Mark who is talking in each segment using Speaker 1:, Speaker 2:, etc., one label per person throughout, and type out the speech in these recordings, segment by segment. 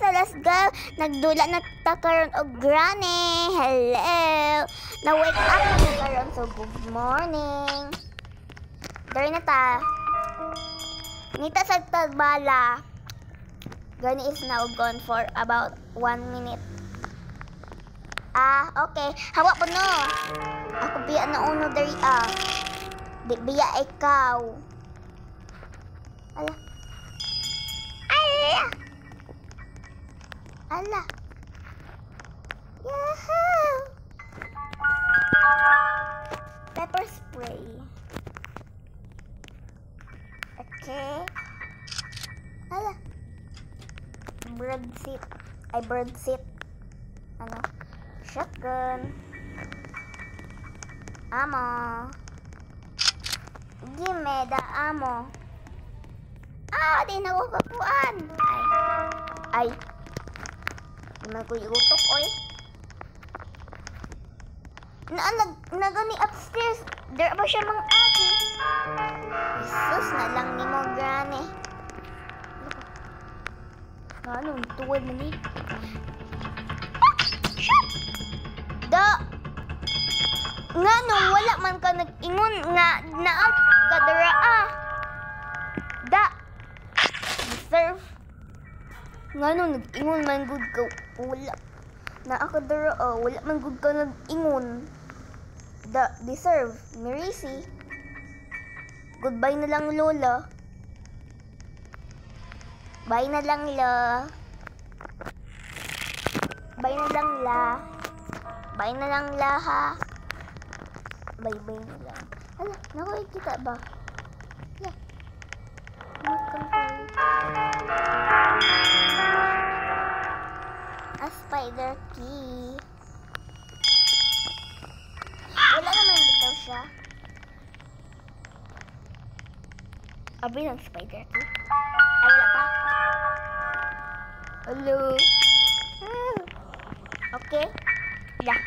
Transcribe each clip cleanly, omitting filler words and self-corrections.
Speaker 1: So let's go. Nagdula na ta karon og granny. Hello. Na wake up na karon, so good morning. Dari na ta. Nita sa tagbala. Gani is now gone for about 1 minute. Okay. Hawa po no. Ako biya na uno dari Di biya ikaw. Ala. Ala. Ala. Yahoo! Pepper spray. Okay. Ala. Bird seat. Bird seat. Ano? Shotgun. Ammo. Gimme the ammo. Di na ko kapuan. Ay. Di man ko iutok, oy. Nagani upstairs. There ba siya mang agi? Jesus na lang ni mo, granny. Anong tuwad mo ni? Nga nung wala man ka nag-ingon nga naam ka dara deserve. Nga nung nag-ingon man good ka wala na ako dara wala man good ka nag-ingon deserve. Mirisi, goodbye na lang lola. Bye na lang la. Bye na lang la. Bye na lang la ha. Bye-bye na lang. Hala, nakikita ba? Hala. A spider key. Wala naman bitaw siya. Abi ng spider key. Wala pa. Hello. Okay. Yeah.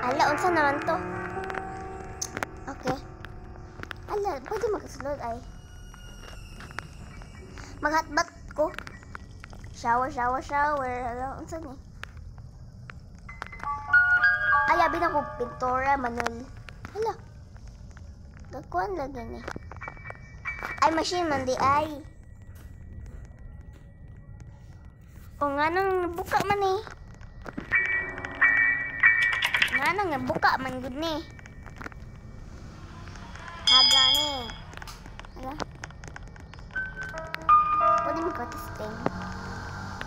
Speaker 1: Ala, unsa naman to? Okay. Ala, pwede makasulod ay. Maghatbat ko. Shower. Ala, unsa ni? Ay, abi na ko pintura, manol. Ala. Gagkuhan lagi ni. Ay, machine man di ay. O nga nang buka man eh. Nga nang buka man gud ni. Haga ni. Ala. Pwede mo ka-testing.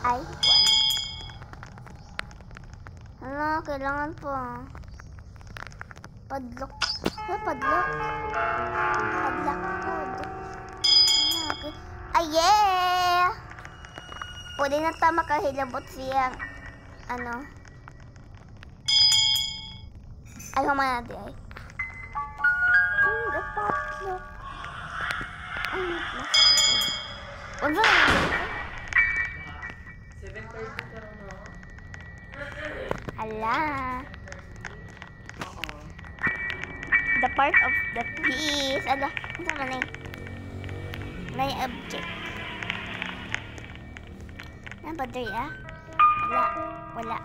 Speaker 1: Ay, kuan. Ala, kailangan po. Padlock. Padlock. Padlock code. Okay. Ay, yeah! Pwede na ta makahilabot siyang ano. Ay, humana di ay. The padlock. Ay, unsa na?
Speaker 2: 7:30 ka no?
Speaker 1: Ala. The part of the piece. Ala, unsa man eh? May object. Ano ba diri Wala.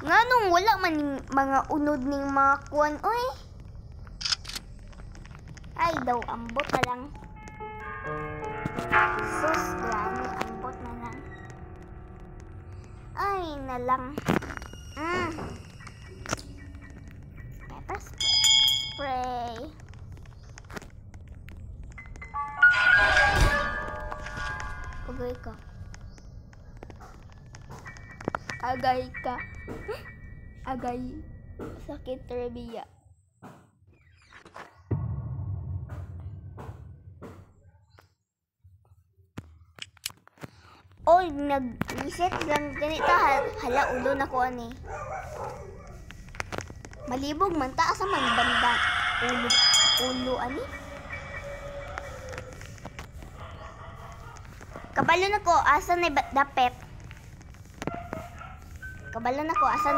Speaker 1: Nga nung wala man mga unod ning mga kuwan, oy. Ay daw, ambot na lang. Sus, grabe, ambot na lang. Ay, na lang. Pepper spray. Agay ka. Agay. Sakit trivia. Oy, nag-reset lang ganito. Hala, ulo na ko ani. Malibog man ta sa man banda. Ulo ani. Kabalo na ko asa ni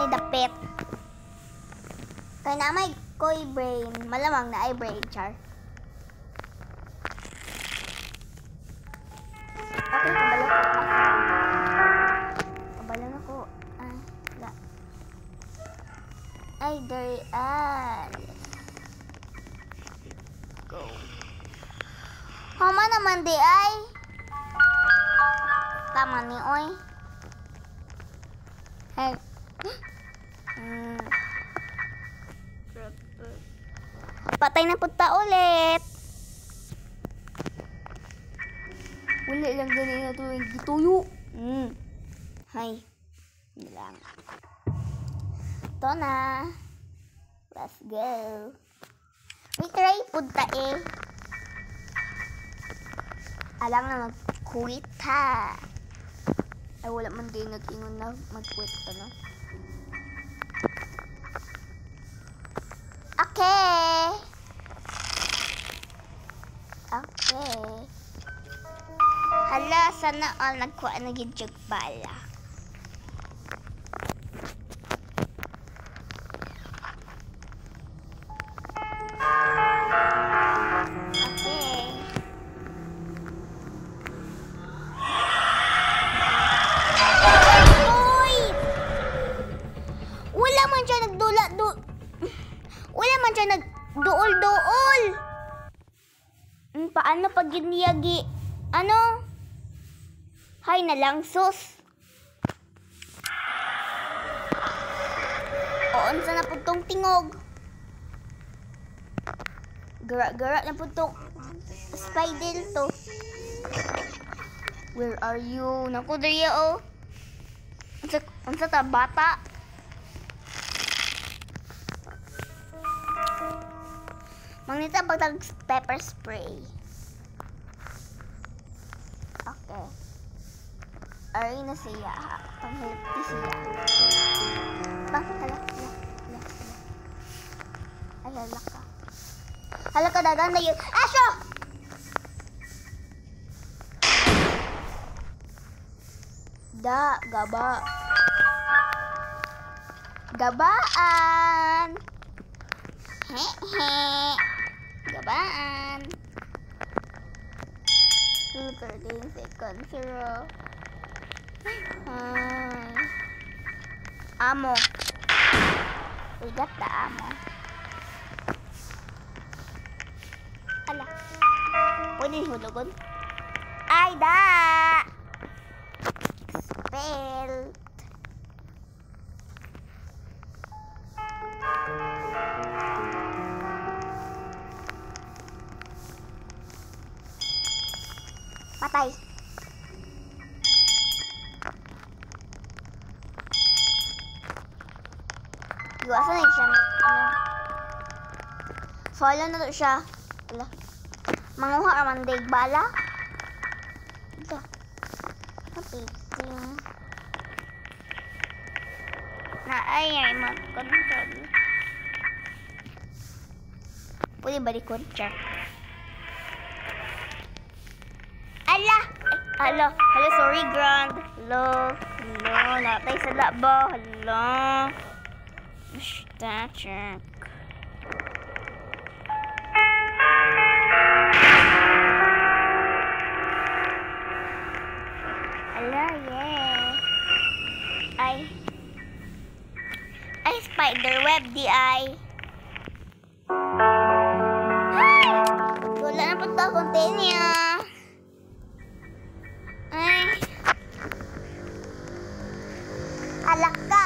Speaker 1: dapet. Kaya na may koi brain. Malamang na ay brain char. Okay, kabalo ko. man di ay. Tama ni oy. Hey. Patay na punta ulit. Wala lang ganun na ito yung gituyo. Hay. Hindi lang. Ito na. Let's go. May try punta eh. Alam na mag-quit ha. Ay wala man din nag-ingon na mag-quit pa no. Okay. Okay. Hala, sana all nagkuha na gidyog bala. Okay. Uy! Wala man siya wala man siya nagduol-duol. Paano pag giniyagi? Ano? Hay na lang, sus. Oon sa na putong tingog. Gara-gara na putong spider to. Where are you? Naku, dariya oh. Unsa ta, bata? Mangnita pagtag pepper spray. Okay. Ay na siya. Pang-healthy siya. Bakit hala? Ay, hala ka. Hala ka, dagan na yun. Asho! Gaba. Gabaan. Hehe. Gabaan. 13 seconds. 0. Amo. We got the amo. Ala. Pwede hulugon? Ay, da! Spell. Patay. Iwasan na siya. Follow na to siya. Wala. Manguha naman daig bala. Ito. Kapiting. Ay, mag-control. Pwede ba di-control? Ala! Hello, sorry, Grand. Hello, natay sa laba. Hello. Basta, check. Hello, yeah. Ay, spider web, di ay. Ay! Wala na po ito, continue. Alak ka.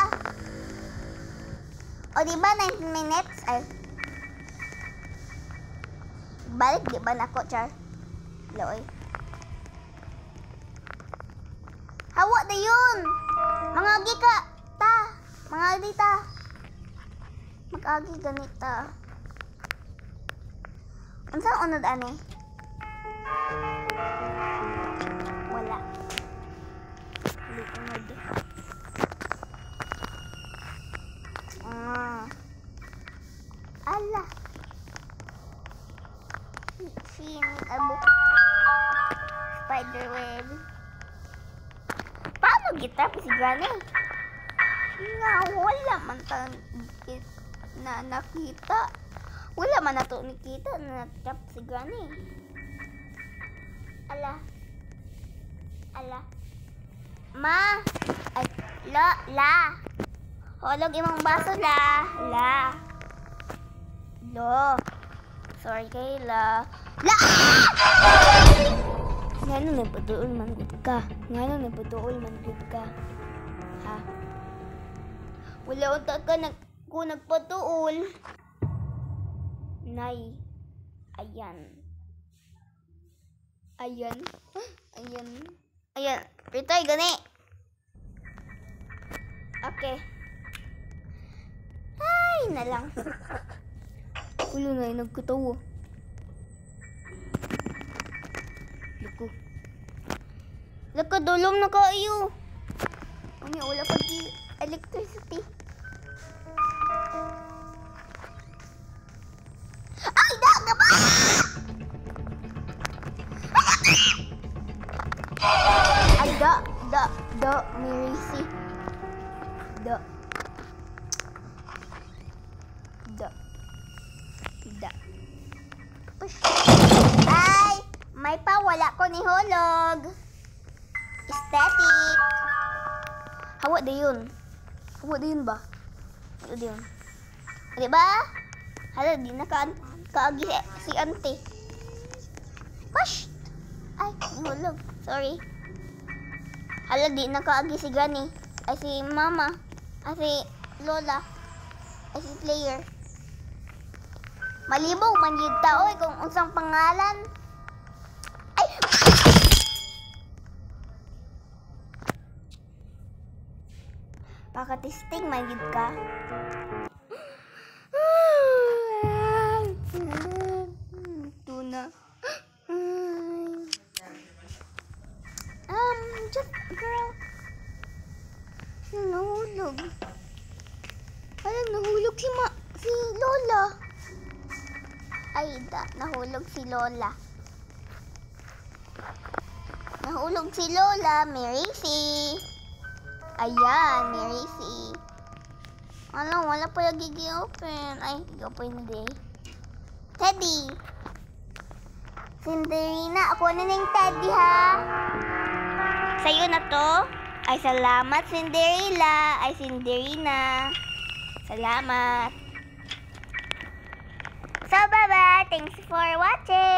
Speaker 1: O diba 19 minutes? Ay. Balik diba na ako, Char? Loy. Hawa na yun. Mangagi ka. Ta. Mangagi ta. Mag-agi ganita. Ang saan unod, ane? Wala. Hindi unod. Ala. Spider web. Paano kita si Granny? Nga, wala man na nakita. Wala man na to nakita na trap si Granny. Ala. Ma. Ay, la. Hulog imong baso la. Lo. Sorry kay la. Ngano na patuol man gud ka? Ngano na patuol man gud ka? Ha? Wala unta ka kung nagpatuol. Nay. Ayan. Ayan. Ayan. Ayan. Ritoy, gani. Okay. Ay, na lang. Ulo na yung nagkatawa. Lako. Lako, dulom na kayo. Ano, wala pag electricity. Ay, da ba? Ay, da, Marisi. Da. Push. Ay, may pa, wala ko ni hulog. Aesthetic. Hawa da yun. Hawa da yun ba? Hawa da yun. Diba? Hala, di na kaagi si auntie. Push! Ay, nahulog. Sorry. Hala, di na kaagi si Gani. Ay, si Mama. Ay, si Lola. Ay, si Player. Malibaw, man yun taoy kung unsang pangalan. Ay! Pakatisting, man yun ka. Tuna. Just girl. Nahulog. Alam, nahulog si Lola. Ay, nahulog si Lola. Nahulog si Lola, Marisi. Ayan, Marisi. Ano, wala pa yung gigi-open. Ay, gigi-open hindi. Teddy. Cinderina, ako na ng Teddy, ha? Sa'yo na to. Ay, salamat, Cinderella. Ay, Cinderina. Salamat. So, bye-bye. Thanks for watching.